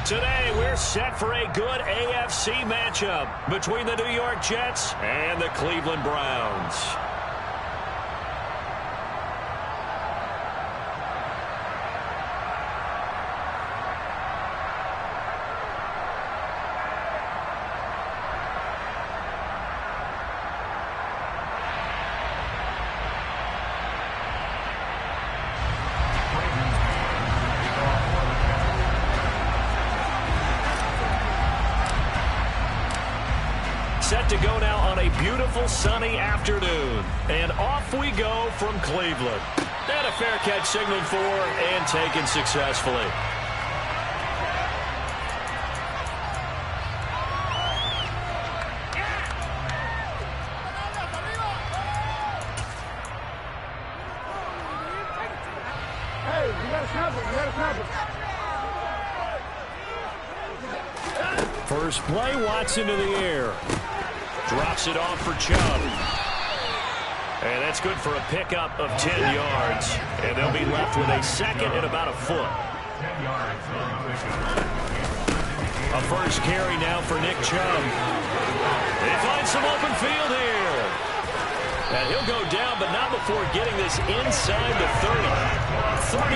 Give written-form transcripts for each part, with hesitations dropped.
Today, we're set for a good AFC matchup between the New York Jets and the Cleveland Browns. Set to go now on a beautiful sunny afternoon. And off we go from Cleveland. And a fair catch signaled for and taken successfully. Hey, you gotta snap it. You gotta snap it. First play, Watson to the air. Drops it off for Chubb. And that's good for a pickup of 10 yards. And they'll be left with a second and about a foot. A first carry now for Nick Chubb. They find some open field here. And he'll go down, but not before getting this inside the 30. 38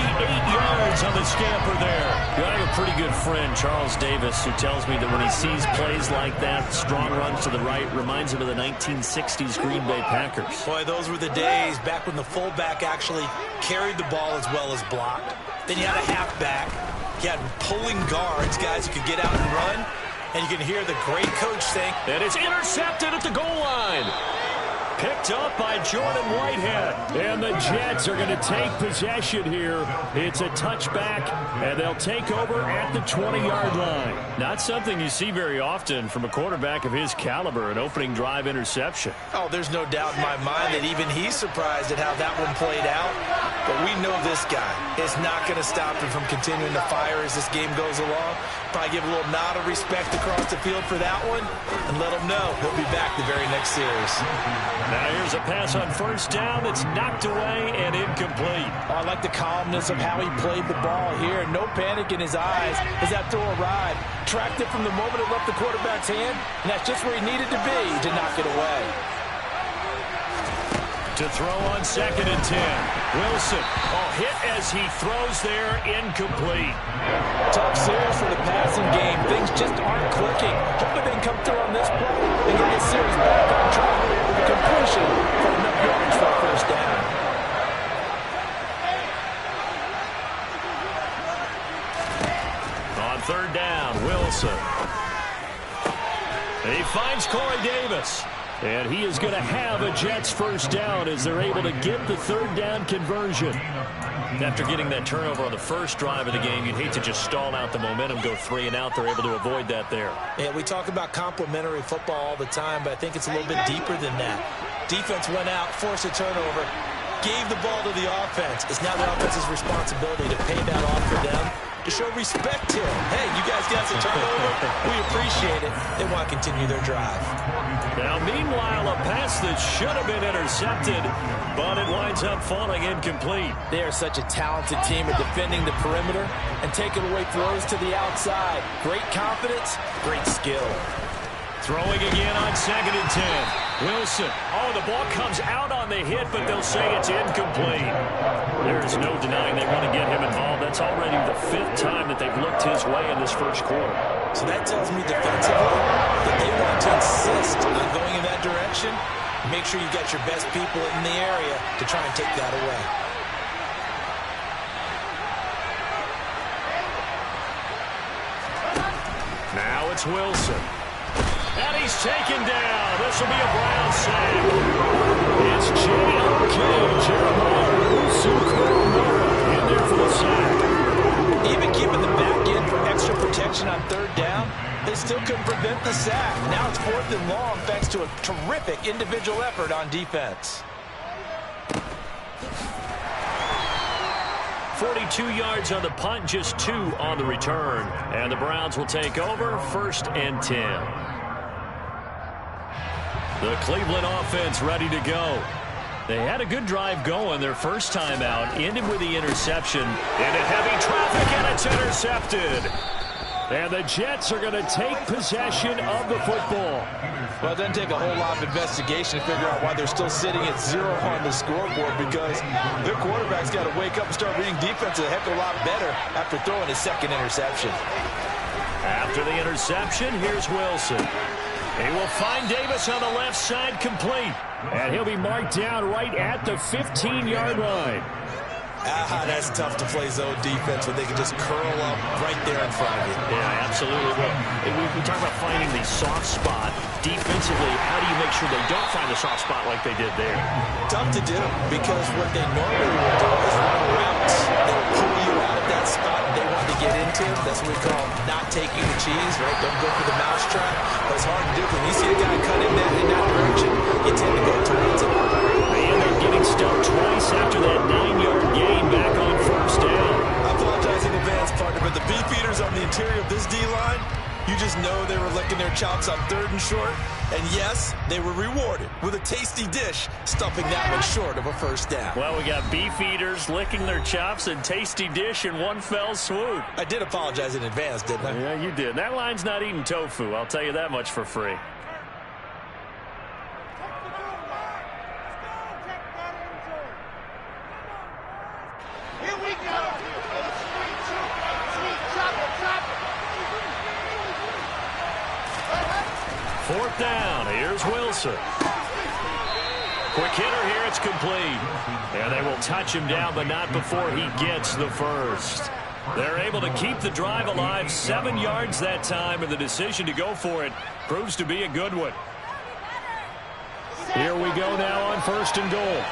yards on the scamper there. I have a pretty good friend, Charles Davis, who tells me that when he sees plays like that, strong runs to the right, reminds him of the 1960s Green Bay Packers. Boy, those were the days back when the fullback actually carried the ball as well as blocked. Then you had a halfback. You had pulling guards, guys who could get out and run. And you can hear the great coach saying, and it's intercepted at the goal line. Picked up by Jordan Whitehead. And the Jets are going to take possession here. It's a touchback, and they'll take over at the 20-yard line. Not something you see very often from a quarterback of his caliber, an opening drive interception. oh, there's no doubt in my mind that even he's surprised at how that one played out. But we know this guy is not going to stop him from continuing to fire as this game goes along. Probably give a little nod of respect across the field for that one and let him know he'll be back the very next series. Now here's a pass on first down that's knocked away and incomplete. Oh, I like the calmness of how he played the ball here. No panic in his eyes as that throw arrived. Tracked it from the moment it left the quarterback's hand, and that's just where he needed to be to knock it away. To throw on second and 10. Wilson, hit as he throws there, incomplete. Tough series for the passing game. Things just aren't clicking. Hoping they can come through on this play and get this series back on track with a completion for enough yards for a first down. On third down, Wilson. He finds Corey Davis. And he is going to have a Jets first down as they're able to get the third down conversion. After getting that turnover on the first drive of the game, you'd hate to just stall out the momentum, go 3 and out. They're able to avoid that there. Yeah, we talk about complementary football all the time, but I think it's a little bit deeper than that. Defense went out, forced a turnover, gave the ball to the offense. It's now the offense's responsibility to pay that off for them, to show respect to him. Hey, you guys got some turnover. We appreciate it. They want to continue their drive. Now, meanwhile, a pass that should have been intercepted, but it winds up falling incomplete. They are such a talented team at defending the perimeter and taking away throws to the outside. Great confidence, great skill. Throwing again on second and 10. Wilson. Oh, the ball comes out on the hit, but they'll say it's incomplete. There's no denying they want to get him involved. That's already the 5th time that they've looked his way in this first quarter. So that tells me defensively that they want to insist on going in that direction. Make sure you've got your best people in the area to try and take that away. Now it's Wilson. And he's taken down. This will be a Brown sack. It's J.O.K. Jeremiah in there for the sack. Even keeping the back end for extra protection on third down, they still couldn't prevent the sack. Now it's 4th and long thanks to a terrific individual effort on defense. 42 yards on the punt, just 2 on the return. And the Browns will take over, 1st and 10. The Cleveland offense ready to go. They had a good drive going their first time out, ended with the interception. Into heavy traffic, and it's intercepted. And the Jets are going to take possession of the football. Well, it doesn't take a whole lot of investigation to figure out why they're still sitting at 0 on the scoreboard, because their quarterback's got to wake up and start reading defense a heck of a lot better after throwing his second interception. After the interception, here's Wilson. He will find Davis on the left side, complete. And he'll be marked down right at the 15-yard line. That's tough to play zone defense when they can just curl up right there in front of you. Yeah, absolutely. Well, we talk about finding the soft spot. Defensively, how do you make sure they don't find the soft spot like they did there? Tough to do, because what they normally will do is run routes. They'll pull you out of that spot they want to get into. That's what we call not taking the cheese, right? Don't go for the mousetrap. But it's hard to do when you see a guy cut in that direction. You tend to go towards him. They end up getting stumped twice after that 9-yard gain back on first down. I apologize in advance, partner, but the beefeaters on the interior of this D-line, you just know they were licking their chops on 3rd and short. And yes, they were rewarded with a tasty dish, stuffing that one short of a first down. Well, we got beefeaters licking their chops and tasty dish in one fell swoop. I did apologize in advance, didn't I? Yeah, you did. That line's not eating tofu, I'll tell you that much for free. Here we go. Chop it. 4th down. Here's Wilson. Quick hitter here. It's complete. And they will touch him down, but not before he gets the first. They're able to keep the drive alive. 7 yards that time, and the decision to go for it proves to be a good one. Here we go now on 1st and goal.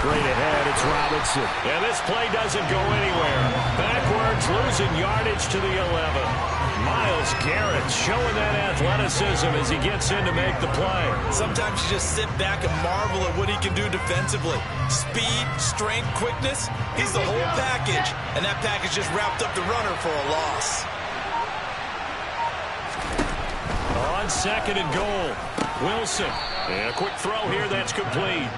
Straight ahead, it's Robinson. And this play doesn't go anywhere. Backwards, losing yardage to the 11. Myles Garrett showing that athleticism as he gets in to make the play. Sometimes you just sit back and marvel at what he can do defensively. Speed, strength, quickness, he's the whole package. And that package just wrapped up the runner for a loss. On 2nd and goal, Wilson. And a quick throw here that's complete.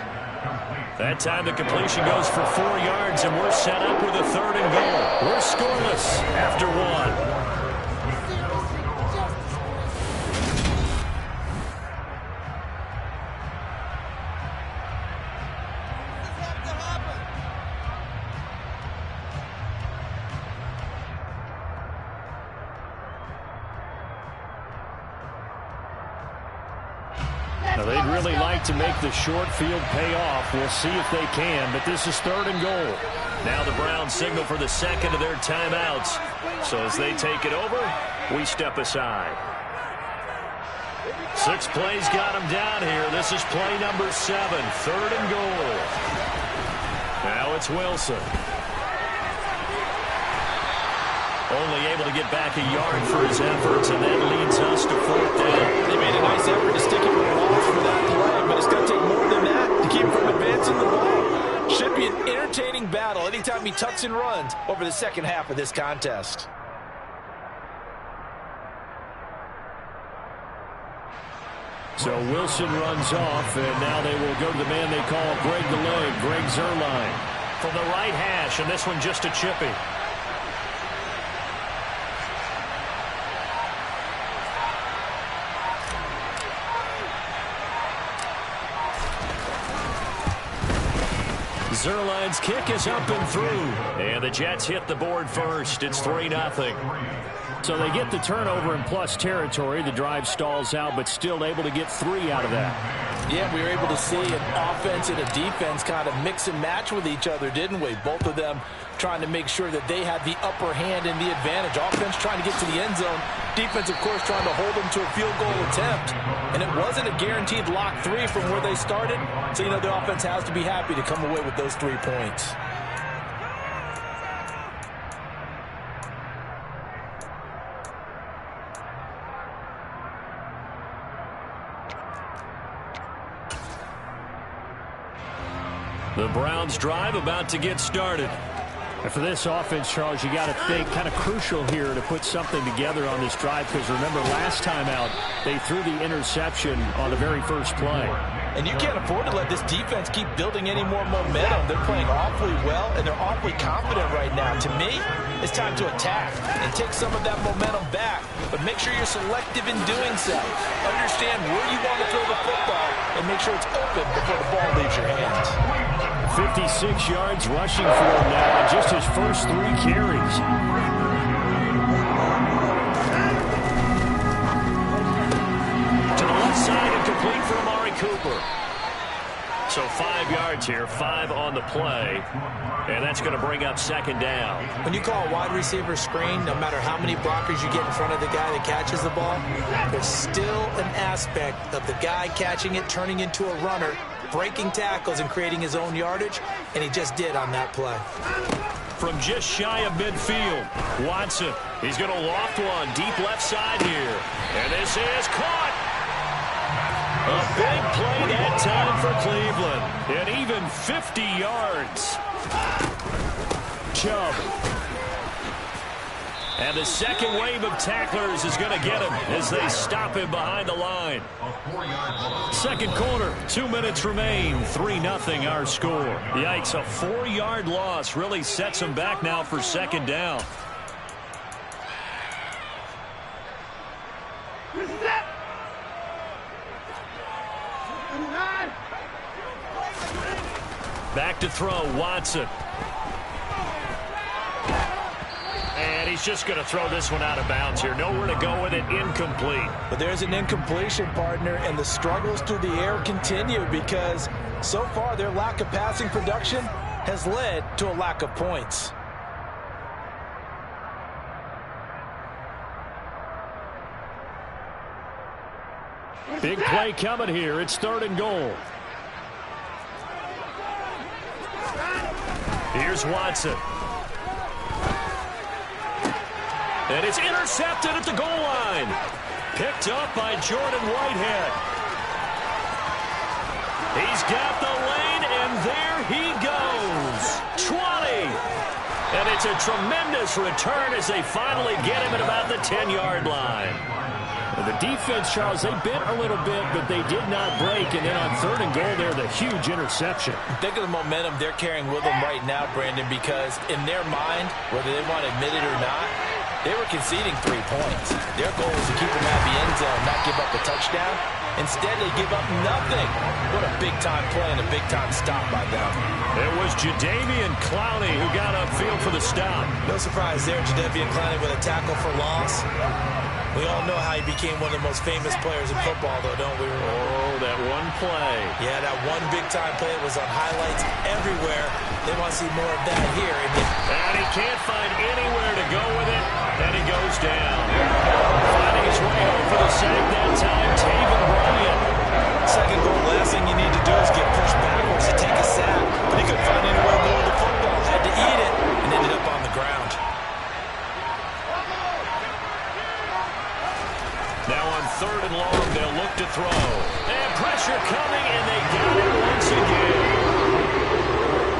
That time the completion goes for 4 yards, and we're set up with a 3rd and goal. We're scoreless after 1. Now, they'd really like to make the short field pay off. We'll see if they can, but this is 3rd and goal. Now the Browns signal for the second of their timeouts. So as they take it over, we step aside. 6 plays got them down here. This is play number 7, 3rd and goal. Now it's Wilson. Only able to get back a yard for his efforts, and that leads us to 4th down. They made a nice effort to stick him with a loss for that play, but it's going to take more than that to keep him from advancing the ball. Should be an entertaining battle anytime he tucks and runs over the second half of this contest. So Wilson runs off, and now they will go to the man they call Greg the Leg, Greg Zuerlein. From the right hash, and this one just a chippy. Zuerlein's kick is up and through. And the Jets hit the board first. It's 3-0. So they get the turnover in plus territory. The drive stalls out, but still able to get 3 out of that. Yeah, we were able to see an offense and a defense kind of mix and match with each other, didn't we? Both of them trying to make sure that they had the upper hand and the advantage. Offense trying to get to the end zone. Defense, of course, trying to hold them to a field goal attempt. And it wasn't a guaranteed lock 3 from where they started. So, you know, the offense has to be happy to come away with those 3 points. The Browns drive about to get started. And for this offense, Charles, you got to think kind of crucial here to put something together on this drive, because remember last time out, they threw the interception on the very first play. And you can't afford to let this defense keep building any more momentum. They're playing awfully well, and they're awfully confident right now. To me, it's time to attack and take some of that momentum back. But make sure you're selective in doing so. Understand where you want to throw the football and make sure it's open before the ball leaves your hands. 56 yards rushing for him now on just his first 3 carries. To the left side and complete for Amari Cooper. So 5 yards here, 5 on the play. And that's going to bring up second down. When you call a wide receiver screen, no matter how many blockers you get in front of the guy that catches the ball, there's still an aspect of the guy catching it, turning into a runner, breaking tackles and creating his own yardage, and he just did on that play. From just shy of midfield, Watson. He's going to loft one deep left side here. And this is caught. A big play that time for Cleveland. And even 50 yards. Chubb. And the second wave of tacklers is going to get him as they stop him behind the line. Second quarter, 2 minutes remain. 3-0 our score. Yikes, a 4-yard loss really sets him back now for second down. Back to throw, Watson. And he's just going to throw this one out of bounds here. Nowhere to go with it, incomplete. But there's an incompletion, partner, and the struggles through the air continue because so far their lack of passing production has led to a lack of points. Big play coming here. It's 3rd and goal. Here's Watson. And it's intercepted at the goal line. Picked up by Jordan Whitehead. He's got the lane, and there he goes. 20. And it's a tremendous return as they finally get him at about the 10-yard line. The defense, Charles, they bent a little bit, but they did not break. And then on 3rd and goal there, the huge interception. Think of the momentum they're carrying with them right now, Brandon, because in their mind, whether they want to admit it or not, they were conceding 3 points. Their goal was to keep them out of the end zone, not give up a touchdown. Instead, they give up nothing. What a big-time play and a big-time stop by them. It was Jadeveon Clowney who got upfield for the stop. No surprise there, Jadeveon Clowney with a tackle for loss. We all know how he became one of the most famous players in football, though, don't we? Oh, that one play. Yeah, that one big-time play was on highlights everywhere. They want to see more of that here. And he can't find anywhere to go with it, and he goes down. Finding his way home for the sack that time, Taven Bryan. Second goal, last thing you need to do is get pushed backwards to take a sack. But he couldn't find anywhere to go with the football. Had to eat it, and ended up on the ground. Now on 3rd and long, they'll look to throw. And pressure coming, and they got it once again.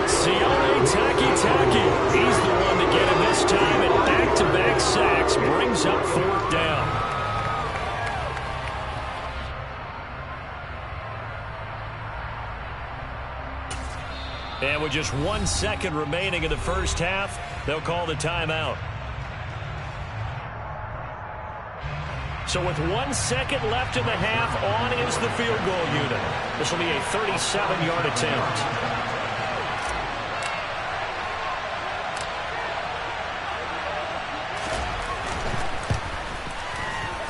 Sione Takitaki. He's the one to get him this time, and back-to-back sacks brings up 4th down. And with just 1 second remaining in the first half, they'll call the timeout. So with 1 second left in the half, on is the field goal unit. This will be a 37-yard attempt.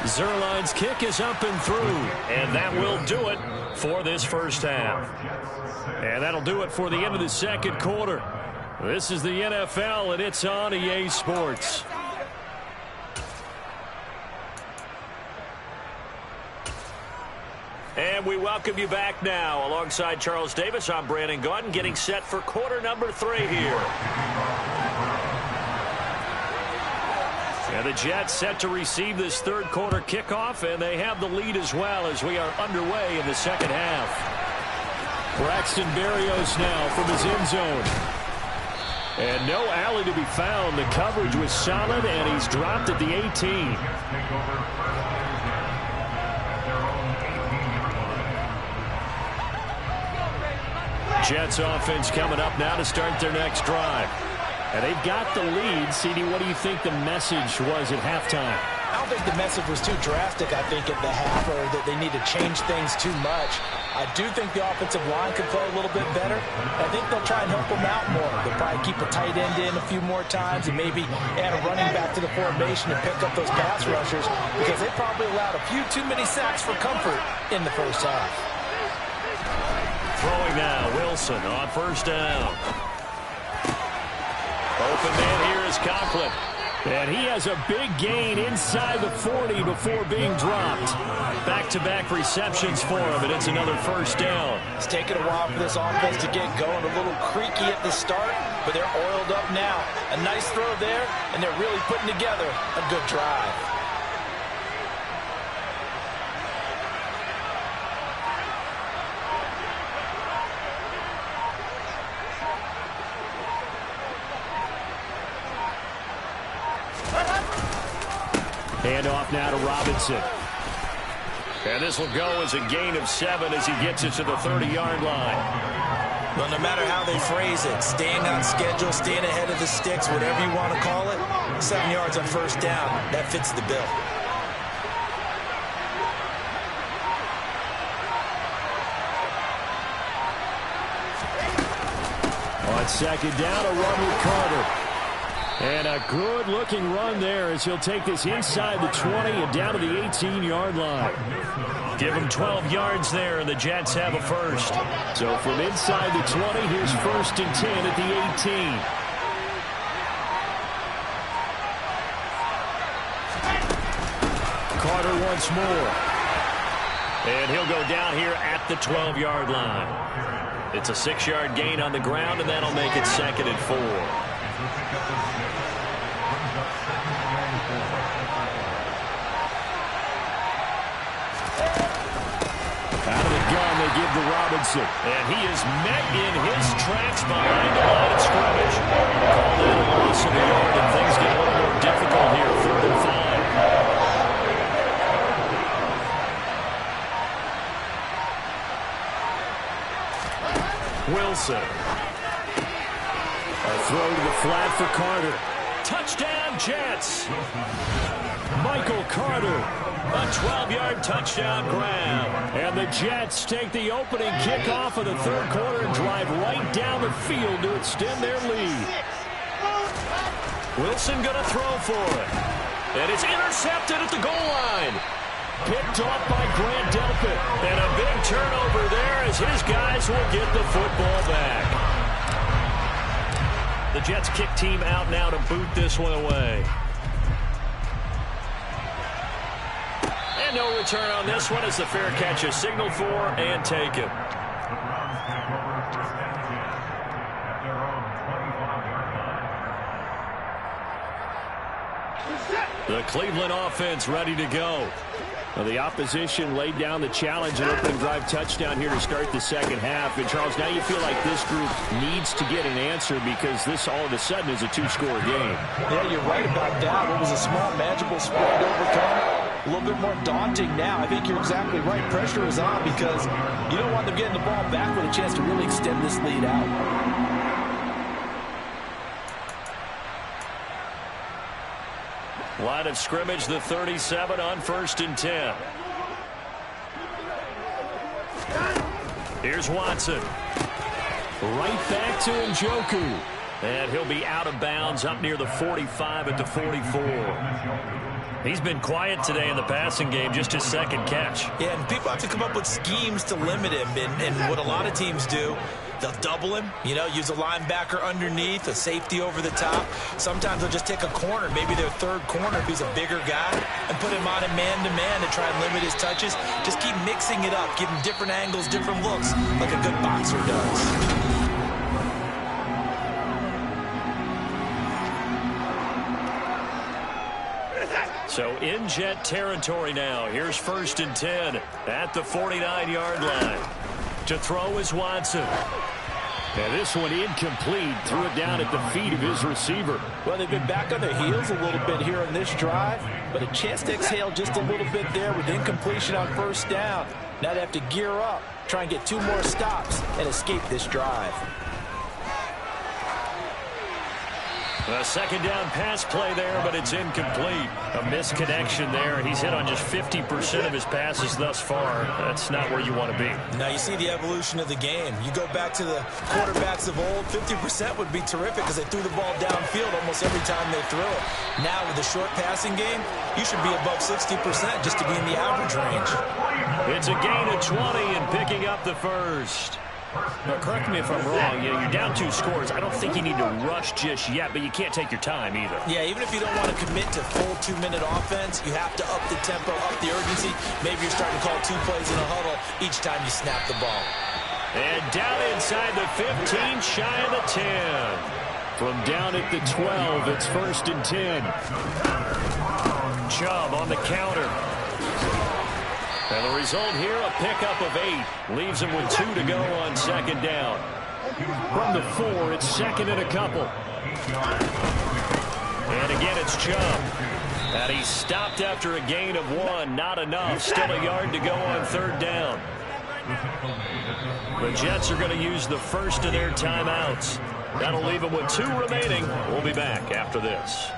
Zerline's kick is up and through, and that will do it for this first half. And that'll do it for the end of the second quarter. This is the NFL, and it's on EA Sports. And we welcome you back now. Alongside Charles Davis, I'm Brandon Gaudin, getting set for quarter number 3 here. And the Jets set to receive this third quarter kickoff, and they have the lead as well as we are underway in the second half. Braxton Berrios now from his end zone. And no alley to be found. The coverage was solid, and he's dropped at the 18. Jets offense coming up now to start their next drive. And they've got the lead. CD, what do you think the message was at halftime? I don't think the message was too drastic, I think, at the half, or that they need to change things too much. I do think the offensive line could play a little bit better. I think they'll try and help them out more. They'll probably keep a tight end in a few more times and maybe add a running back to the formation and pick up those pass rushers, because they probably allowed a few too many sacks for comfort in the first half. Throwing now, Wilson on first down. Open man here is Conklin. And he has a big gain inside the 40 before being dropped. Back-to-back receptions for him, and it's another first down. It's taken a while for this offense to get going. A little creaky at the start, but they're oiled up now. A nice throw there, and they're really putting together a good drive. Hand off now to Robinson. And this will go as a gain of 7 as he gets it to the 30-yard line. Well, no matter how they phrase it, staying on schedule, staying ahead of the sticks, whatever you want to call it, 7 yards on first down, that fits the bill. On second down, a run with Carter. And a good-looking run there as he'll take this inside the 20 and down to the 18-yard line. Give him 12 yards there, and the Jets have a first. So from inside the 20, here's first and 10 at the 18. Carter once more. And he'll go down here at the 12-yard line. It's a 6-yard gain on the ground, and that'll make it second and 4. Out of the gun, they give to Robinson. And he is met in his tracks behind the line of scrimmage. Called in a loss of a yard, and things get a little more difficult here. 3rd and 5. Wilson. A throw to the flat for Carter. Touchdown, Jets. Michael Carter. A 12-yard touchdown grab. And the Jets take the opening kickoff of the 3rd quarter and drive right down the field to extend their lead. Wilson going to throw for it. And it's intercepted at the goal line. Picked off by Grant Delpit. And a big turnover there as his guys will get the football back. The Jets kick team out now to boot this one away. And no return on this one as the fair catch is signaled for and taken. The Cleveland offense ready to go. Well, the opposition laid down the challenge and opening drive touchdown here to start the second half. And, Charles, now you feel like this group needs to get an answer because this all of a sudden is a 2-score game. Yeah, you're right about that. What was a small, manageable spread to overcome, a little bit more daunting now. I think you're exactly right. Pressure is on because you don't want them getting the ball back with a chance to really extend this lead out. Line of scrimmage, the 37 on 1st and 10. Here's Watson. Right back to Njoku. And he'll be out of bounds up near the 45 at the 44. He's been quiet today in the passing game, just his 2nd catch. Yeah, and people have to come up with schemes to limit him. And what a lot of teams do, they'll double him, you know, use a linebacker underneath, a safety over the top. Sometimes they'll just take a corner, maybe their 3rd corner if he's a bigger guy, and put him on a man-to-man to try and limit his touches. Just keep mixing it up, give him different angles, different looks, like a good boxer does. So in Jet territory now. Here's 1st and 10 at the 49-yard line. To throw is Watson. And this one incomplete. Threw it down at the feet of his receiver. Well, they've been back on their heels a little bit here on this drive, but a chance to exhale just a little bit there with incompletion on 1st down. Now they have to gear up, try and get 2 more stops, and escape this drive. A second down pass play there, but it's incomplete. A misconnection there. He's hit on just 50% of his passes thus far. That's not where you want to be. Now you see the evolution of the game. You go back to the quarterbacks of old, 50% would be terrific because they threw the ball downfield almost every time they threw it. Now with the short passing game, you should be above 60% just to be in the average range. It's a gain of 20 and picking up the first. Now, correct me if I'm wrong. You're down 2 scores. I don't think you need to rush just yet, but you can't take your time either. Yeah, even if you don't want to commit to full 2-minute offense, you have to up the tempo, up the urgency. Maybe you're starting to call 2 plays in a huddle each time you snap the ball. And down inside the 15, shy of the 10. From down at the 12, it's 1st and 10. Chubb on the counter. And the result here, a pickup of 8. Leaves him with 2 to go on second down. From the 4, it's 2nd and a couple. And again, it's Chubb. And he's stopped after a gain of 1. Not enough. Still a yard to go on 3rd down. The Jets are going to use the first of their timeouts. That'll leave them with 2 remaining. We'll be back after this.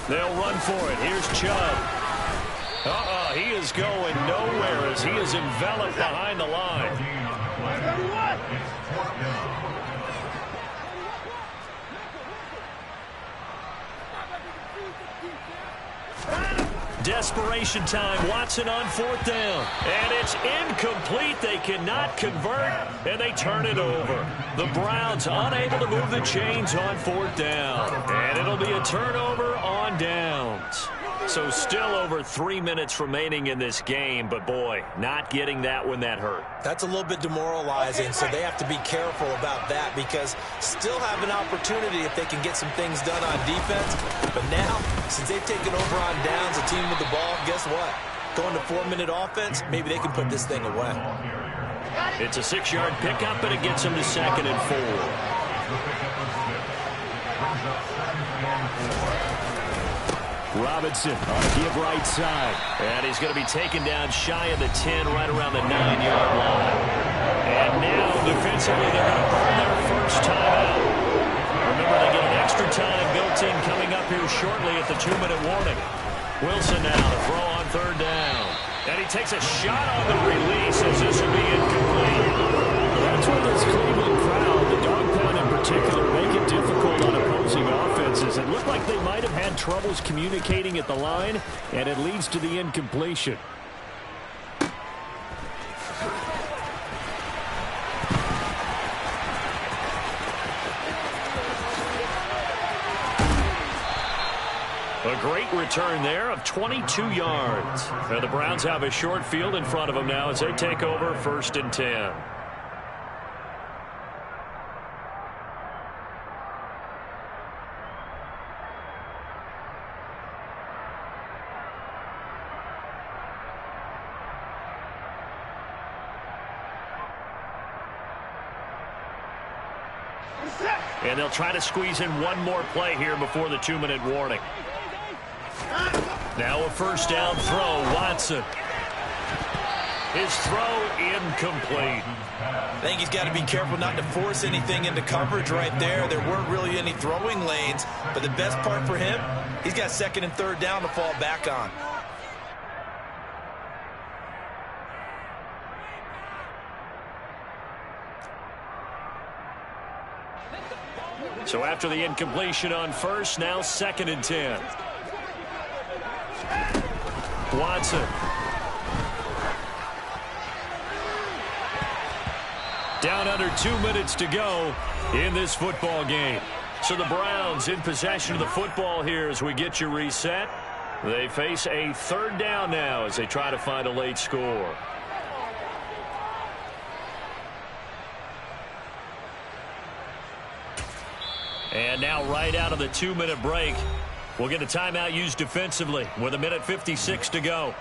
They'll run for it. Here's Chubb. He is going nowhere as he is enveloped behind the line. Desperation time. Watson on 4th down. And it's incomplete. They cannot convert, and they turn it over. The Browns unable to move the chains on 4th down. And it'll be a turnover on downs. So still over 3 minutes remaining in this game, but boy, not getting that when that hurt. That's a little bit demoralizing, so they have to be careful about that because still have an opportunity if they can get some things done on defense. But now, since they've taken over on downs, a team with the ball, guess what? Going to 4-minute offense, maybe they can put this thing away. It's a 6-yard pickup, and it gets them to 2nd and 4. Robinson on the give right side. And he's going to be taken down shy of the 10, right around the 9-yard line. And now, defensively, they're going to burn their first timeout. Remember, they get an extra time built in coming up here shortly at the 2-minute warning. Wilson now to throw on 3rd down. And he takes a shot on the release as this will be incomplete. That's where this Cleveland crowd, the dog pound in particular, make it difficult on opposing offenses. It looked like they might have had troubles communicating at the line, and it leads to the incompletion. A great return there of 22 yards. And the Browns have a short field in front of them now as they take over 1st and 10. And they'll try to squeeze in one more play here before the 2-minute warning. Now a 1st down throw, Watson. His throw incomplete. I think he's got to be careful not to force anything into coverage right there. There weren't really any throwing lanes, but the best part for him, he's got 2nd and 3rd down to fall back on. So after the incompletion on 1st, now 2nd and 10. Watson. Down under 2 minutes to go in this football game. So the Browns in possession of the football here as we get you reset. They face a 3rd down now as they try to find a late score. And now right out of the 2-minute break, We'll get a timeout used defensively with 1:56 to go.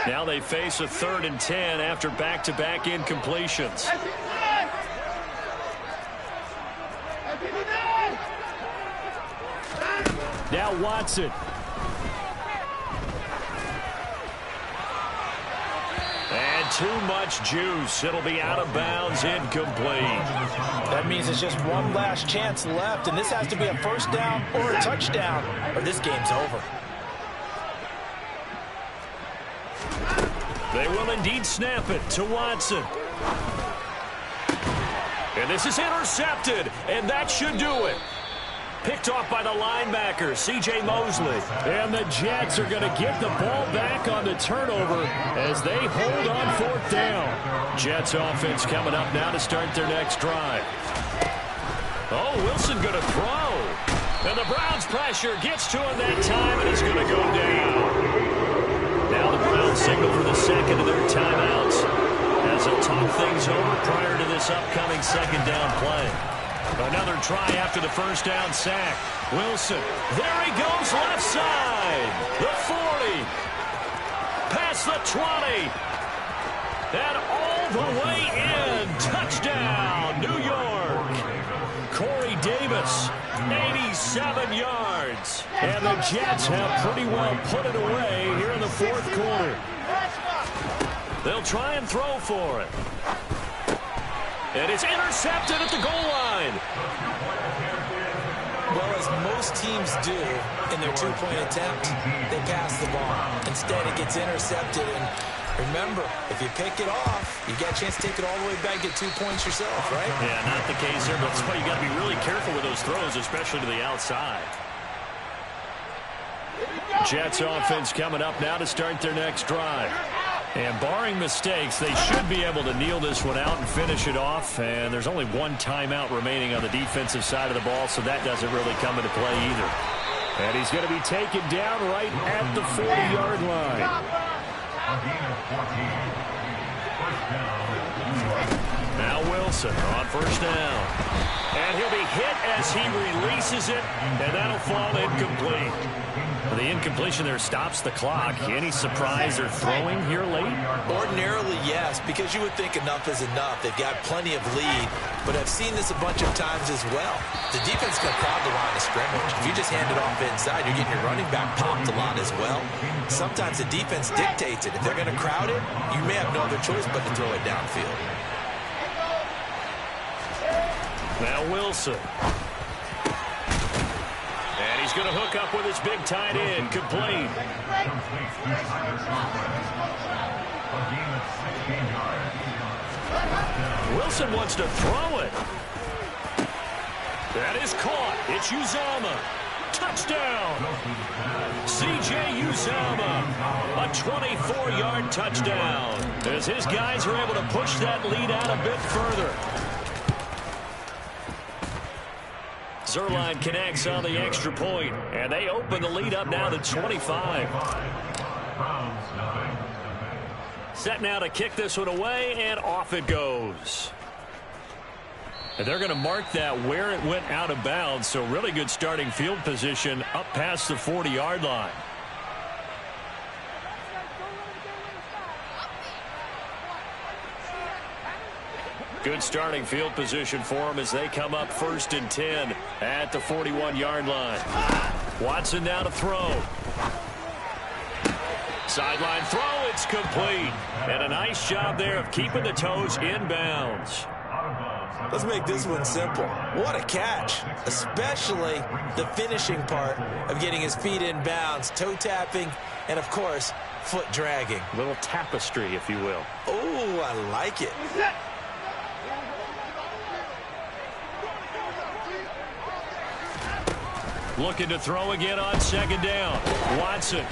Now they face a 3rd and 10 after back-to-back incompletions. Now Watson. And too much juice. It'll be out of bounds, incomplete. That means it's just one last chance left, and this has to be a first down or a touchdown, or this game's over. They will indeed snap it to Watson. And this is intercepted, and that should do it. Picked off by the linebacker, C.J. Mosley. And the Jets are going to get the ball back on the turnover as they hold on 4th down. Jets offense coming up now to start their next drive. Oh, Wilson going to throw. And the Browns pressure gets to him that time, and he's going to go down. Now the Browns signal for the second of their timeouts as they'll talk things over prior to this upcoming 2nd down play. Another try after the first down sack. Wilson, there he goes left side. The 40. Past the 20. And all the way in. Touchdown, New York. Corey Davis, 87 yards. And the Jets have pretty well put it away here in the 4th quarter. They'll try and throw for it. And it's intercepted at the goal line. Well, as most teams do in their two-point attempt, they pass the ball. Instead, it gets intercepted. And remember, if you pick it off, you got a chance to take it all the way back, get 2 points yourself, right? Yeah, not the case here, but that's why you got to be really careful with those throws, especially to the outside. Jets offense coming up now to start their next drive. And barring mistakes, they should be able to kneel this one out and finish it off. And there's only one timeout remaining on the defensive side of the ball, so that doesn't really come into play either. And he's going to be taken down right at the 40-yard line. Now Wilson on first down. And he'll be hit as he releases it, and that'll fall incomplete. The incompletion there stops the clock. Any surprise they're throwing here late? Ordinarily, yes, because you would think enough is enough. They've got plenty of lead, but I've seen this a bunch of times as well. The defense can crowd the line of scrimmage. If you just hand it off inside, you're getting your running back popped a lot as well. Sometimes the defense dictates it. If they're going to crowd it, you may have no other choice but to throw it downfield. Now Wilson. And he's going to hook up with his big tight end, complete. Wilson wants to throw it. That is caught. It's Uzomah. Touchdown. C.J. Uzomah. A 24-yard touchdown. As his guys are able to push that lead out a bit further. Zerline connects on the extra point, and they open the lead up now to 25. Set now to kick this one away, and off it goes. And they're going to mark that where it went out of bounds, so really good starting field position up past the 40-yard line. Good starting field position for them as they come up 1st and 10 at the 41-yard line. Watson now to throw. Sideline throw, it's complete. And a nice job there of keeping the toes in bounds. Let's make this one simple. What a catch, especially the finishing part of getting his feet in bounds, toe tapping, and, of course, foot dragging. A little tapestry, if you will. Oh, I like it. Looking to throw again on 2nd down. Watson.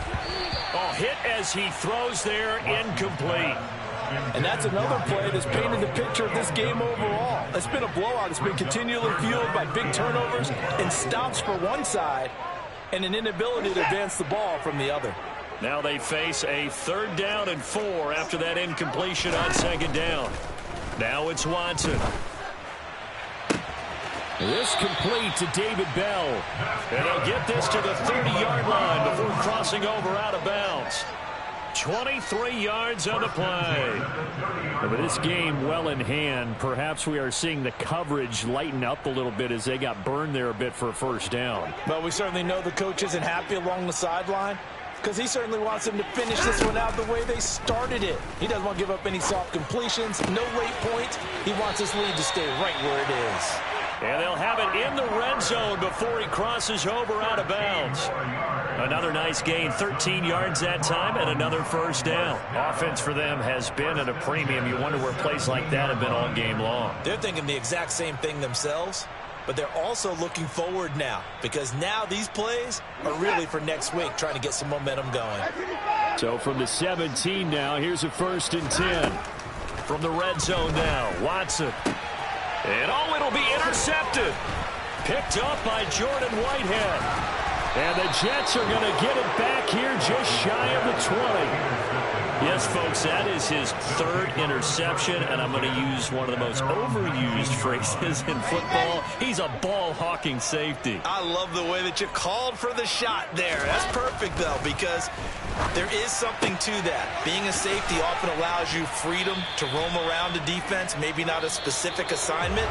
Oh, hit as he throws there, incomplete. And that's another play that's painted the picture of this game overall. It's been a blowout. It's been continually fueled by big turnovers and stops for one side and an inability to advance the ball from the other. Now they face a 3rd down and 4 after that incompletion on 2nd down. Now it's Watson. This complete to David Bell. And he'll get this to the 30-yard line before crossing over out of bounds. 23 yards on the play. With this game well in hand, perhaps we are seeing the coverage lighten up a little bit as they got burned there a bit for a first down. But we certainly know the coach isn't happy along the sideline because he certainly wants them to finish this one out the way they started it. He doesn't want to give up any soft completions, no late points. He wants this lead to stay right where it is. And they'll have it in the red zone before he crosses over out of bounds. Another nice gain, 13 yards that time, and another first down. Offense for them has been at a premium. You wonder where plays like that have been all game long. They're thinking the exact same thing themselves, but they're also looking forward now because now these plays are really for next week, trying to get some momentum going. So from the 17 now, here's a 1st and 10. From the red zone now, Watson. And it'll be intercepted. Picked up by Jordan Whitehead. And the Jets are going to get it back here just shy of the 20. Yes, folks, that is his 3rd interception, and I'm going to use one of the most overused phrases in football. He's a ball-hawking safety. I love the way that you called for the shot there. That's perfect, though, because there is something to that. Being a safety often allows you freedom to roam around a defense, maybe not a specific assignment.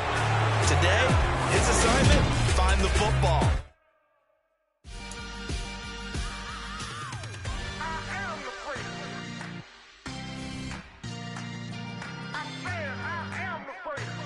Today, his assignment, find the football.